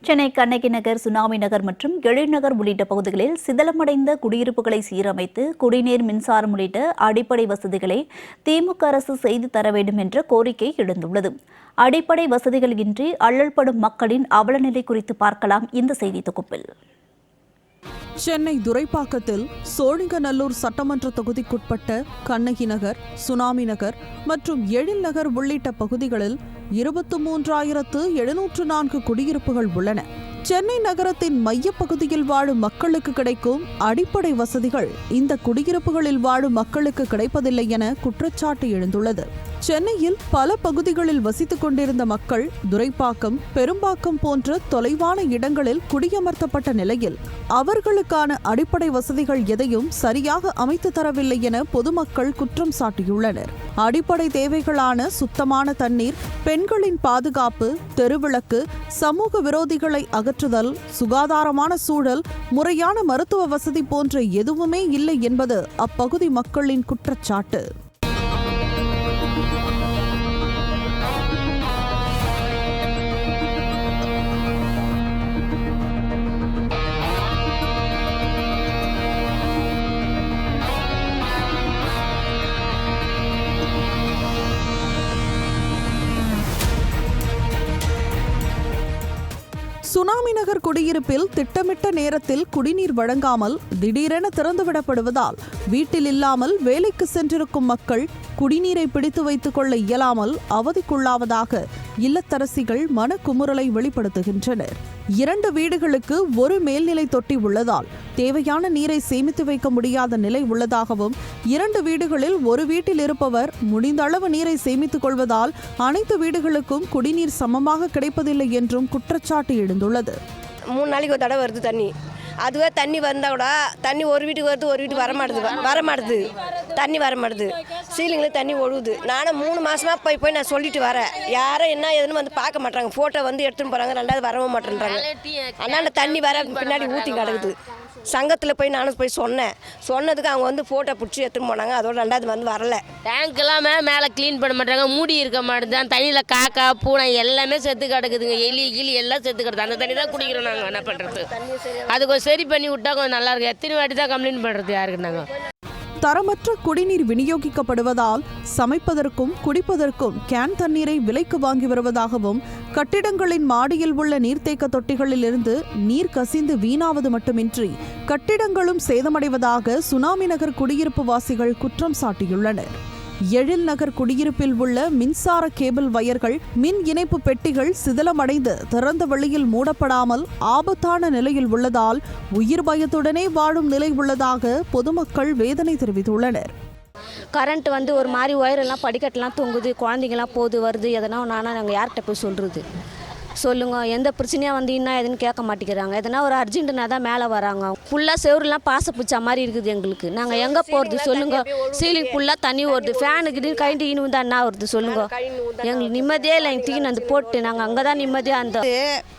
Chennai Kannagi Nagar, tsunami நகர் மற்றும் எழில்நகர் உள்ளிட்ட பகுதிகளில் சிதலமடைந்த குடியிருப்புகளை சீரமைத்து குடிநீர், மின்சாரம் உள்ளிட்ட அடிப்படை வசதிகளை திமுக அரசு செய்து தர வேண்டும் என்ற கோரிக்கை எழுந்துள்ளது. அடிப்படை வசதிகள் இன்றி அல்லல்படும் மக்களின் அவலநிலை குறித்து பார்க்கலாம் இந்த செய்தி தொகுப்பில். சென்னை துரைப்பாக்கத்தில் சோழிங்கநல்லூர் சட்டமன்ற தொகுதிக்குட்பட்ட கண்ணகி நகர், சுனாமி நகர் மற்றும் எழில் நகர் உள்ளிட்ட பகுதிகளில் 23,704 குடியிருப்புகள் உள்ளன. சென்னை நகரத்தின் மையப்பகுதியில் வாழும் மக்களுக்கு கிடைக்கும் அடிப்படை வசதிகள் இந்த குடியிருப்புகளில் வாழும் மக்களுக்கு கிடைப்பதில்லை என குற்றச்சாட்டு எழுந்துள்ளது. சென்னையில் பல பகுதிகளில் வசித்துக் கொண்டிருந்த மக்கள் துரைப்பாக்கம், பெரும்பாக்கம் போன்ற தொலைவான இடங்களில் குடியமர்த்தப்பட்ட நிலையில் அவர்களுக்கான அடிப்படை வசதிகள் எதையும் சரியாக அமைத்து தரவில்லை என பொதுமக்கள் குற்றம் சாட்டியுள்ளனர். அடிப்படை தேவைகளான சுத்தமான தண்ணீர், பெண்களின் பாதுகாப்பு, தெருவிளக்கு, சமூக விரோதிகளை அகற்றுதல், சுகாதாரமான சூழல், முறையான மருத்துவ வசதி போன்ற எதுவுமே இல்லை என்பது அப்பகுதி மக்களின் குற்றச்சாட்டு. சுனாமி நகர் குடியிருப்பில் திட்டமிட்ட நேரத்தில் குடிநீர் வழங்காமல் திடீரென திறந்துவிடப்படுவதால் வீட்டில் இல்லாமல் வேலைக்கு சென்றிருக்கும் மக்கள் குடிநீரை பிடித்து வைத்துக் கொள்ள இயலாமல் அவதிக்குள்ளாவதாக இல்லத்தரசிகள் மனக்குமுறலை வெளிப்படுத்துகின்றனர். 2 வீடுகளுக்கு ஒரு மேல்நிலை தொட்டி உள்ளதால் தேவையான நீரை சேமித்து வைக்க முடியாத நிலை உள்ளதாகவும், 2 வீடுகளில் ஒரு வீட்டில் இருப்பவர் முடிந்த அளவு நீரை சேமித்துக் கொள்வதால் அனைத்து வீடுகளுக்கும் குடிநீர் சமமாக கிடைப்பதில்லை என்றும் குற்றச்சாட்டு எழுந்துள்ளது. 3 நாளைக்கு ஒரு தடவை வருது தண்ணி. அதுவே தண்ணி வந்தால் கூட தண்ணி ஒரு வீட்டுக்கு வருது, ஒரு வீட்டுக்கு வரமாட்டுது தண்ணி வரமாட்டுது. சீலிங்கில் தண்ணி ஒழுகுது. நானும் 3 மாதமாக போய் நான் சொல்லிட்டு வரேன். யாரும் என்ன எதுன்னு வந்து பார்க்க மாட்டாங்க. ஃபோட்டோ வந்து எடுத்துன்னு போகிறாங்க, 2வது வரவும் மாட்டேன்றாங்க. அதனால் தண்ணி வர பின்னாடி ஊற்றி கிடக்குது. சங்கத்தில் போய் நானும் போய் சொன்னதுக்கு அவங்க வந்து ஃபோட்டோ பிடிச்சி எடுத்துன்னு போனாங்க. அதோட 2வது வந்து வரல. டேங்க் எல்லாமே மேலே க்ளீன் பண்ண மாட்டாங்க, மூடி இருக்க மாட்டேதான். தண்ணியில் காக்கா, பூனை எல்லாமே செத்து கிடக்குதுங்க. எலி எல்லாம் செத்து கிடக்குது. அந்த தண்ணி தான் குடிக்கிறோம். நாங்கள் என்ன பண்ணுறது? அது கொஞ்சம் சரி பண்ணி விட்டா கொஞ்சம் நல்லா இருக்கும். எத்தனை வாட்டி தான் கம்ப்ளைண்ட் பண்ணுறது யாருக்கு? நாங்கள் தரமற்ற குடிநீர் விநியோகிக்கப்படுவதால் சமைப்பதற்கும் குடிப்பதற்கும் கேன் தண்ணீரை விலைக்கு வாங்கி வருவதாகவும், கட்டிடங்களின் மாடியில் உள்ள நீர்த்தேக்க தொட்டிகளில் இருந்து நீர் கசிந்து வீணாவது மட்டுமின்றி கட்டிடங்களும் சேதமடைவதாக சுனாமி நகர் குடியிருப்பு வாசிகள் குற்றம் சாட்டியுள்ளனர். எழில் நகர் குடியிருப்பில் உள்ள மின்சார கேபிள் வயர்கள், மின் இணைப்பு பெட்டிகள் சிதிலமடைந்து திறந்த வெளியில் மூடப்படாமல் ஆபத்தான நிலையில் உள்ளதால் உயிர் பயத்துடனே வாழும் நிலை உள்ளதாக பொதுமக்கள் வேதனை தெரிவித்துள்ளனர். கரண்ட் வந்து ஒரு மாதிரி ஒயரெல்லாம் படிக்கட்டெல்லாம் தொங்குது, குழந்தைங்களாம் போது வருது. எதனா நாங்கள் யார்கிட்ட போய் சொல்கிறது? சொல்லுங்க. எந்த பிரச்சனையாக வந்து இன்னும் எதுன்னு கேட்க மாட்டேங்கிறாங்க. எதனா ஒரு அர்ஜென்ட்டுனா தான் மேலே வராங்க. ஃபுல்லாக செவருலாம் பாச பிடிச்ச மாதிரி இருக்குது எங்களுக்கு. நாங்கள் எங்கே போகிறது சொல்லுங்க? சீலிங் ஃபுல்லாக தண்ணி வருது. ஃபேனுக்கு கைண்டு ஈனு தான் என்ன வருது சொல்லுங்க? எங்களுக்கு நிம்மதியே இல்லை. எங்கள் தீனு வந்து போட்டு நாங்கள் அங்கே தான் நிம்மதியாக அந்த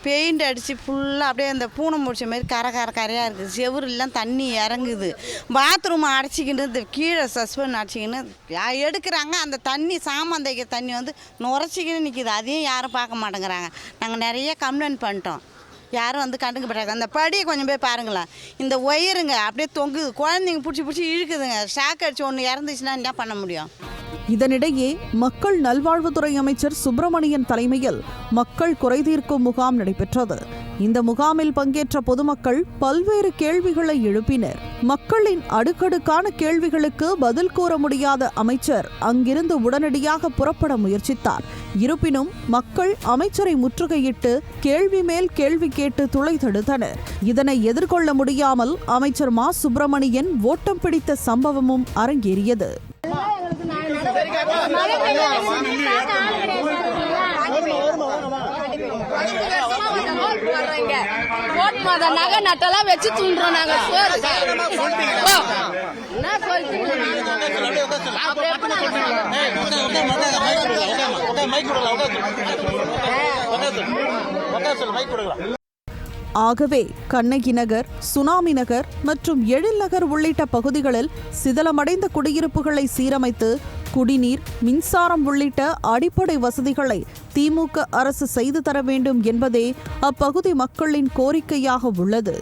பெயிண்ட் அடித்து ஃபுல்லாக அப்படியே அந்த பூனை முடிச்ச மாதிரி கரையாக இருக்குது. செவருலாம் தண்ணி இறங்குது. பாத்ரூம் அடைச்சிக்கிட்டு இந்த கீழே சஸ்பெண்ட் அடிச்சிக்கின்னு எடுக்கிறாங்க. அந்த தண்ணி சாமான் தைக்கிற தண்ணி வந்து நுரைச்சிக்கின்னு நிற்கிது. அதையும் யாரும் பார்க்க மாட்டேங்கிறாங்க. நாங்கள் நிறைய கம்ப்ளைண்ட் பண்ணிட்டோம். யாரும் வந்து கண்டுக்கப்பட்டாங்க. அந்த படியை கொஞ்சம் போய் பாருங்களேன். இந்த ஒயருங்க அப்படியே தொங்குது. குழந்தைங்க பிடிச்சி இழுக்குதுங்க. ஷாக் அடிச்சு ஒன்று இறந்துச்சுன்னா என்ன பண்ண முடியும்? இதனிடையே மக்கள் நல்வாழ்வுத்துறை அமைச்சர் சுப்பிரமணியன் தலைமையில் மக்கள் குறைதீர்க்கும் முகாம் நடைபெற்றது. இந்த முகாமில் பங்கேற்ற பொதுமக்கள் பல்வேறு கேள்விகளை எழுப்பினர். மக்களின் அடுக்கடுக்கான கேள்விகளுக்கு பதில் கூற முடியாத அமைச்சர் அங்கிருந்து உடனடியாக புறப்பட முயற்சித்தார். இருப்பினும் மக்கள் அமைச்சரை முற்றுகையிட்டு கேள்வி மேல் கேள்வி கேட்டு துளை தடுத்தனர். இதனை எதிர்கொள்ள முடியாமல் அமைச்சர் மா சுப்பிரமணியன் ஓட்டம் பிடித்த சம்பவமும் அரங்கேறியது. நகை நட்டெல்லாம் வச்சு தூண்டுறோம் நாங்க. ஆகவே கண்ணகி நகர், சுனாமி நகர் மற்றும் எழில் நகர் உள்ளிட்ட பகுதிகளில் சிதலமடைந்த குடியிருப்புகளை சீரமைத்து குடிநீர், மின்சாரம் உள்ளிட்ட அடிப்படை வசதிகளை திமுக அரசு செய்து தர வேண்டும் என்பதே அப்பகுதி மக்களின் கோரிக்கையாக உள்ளது.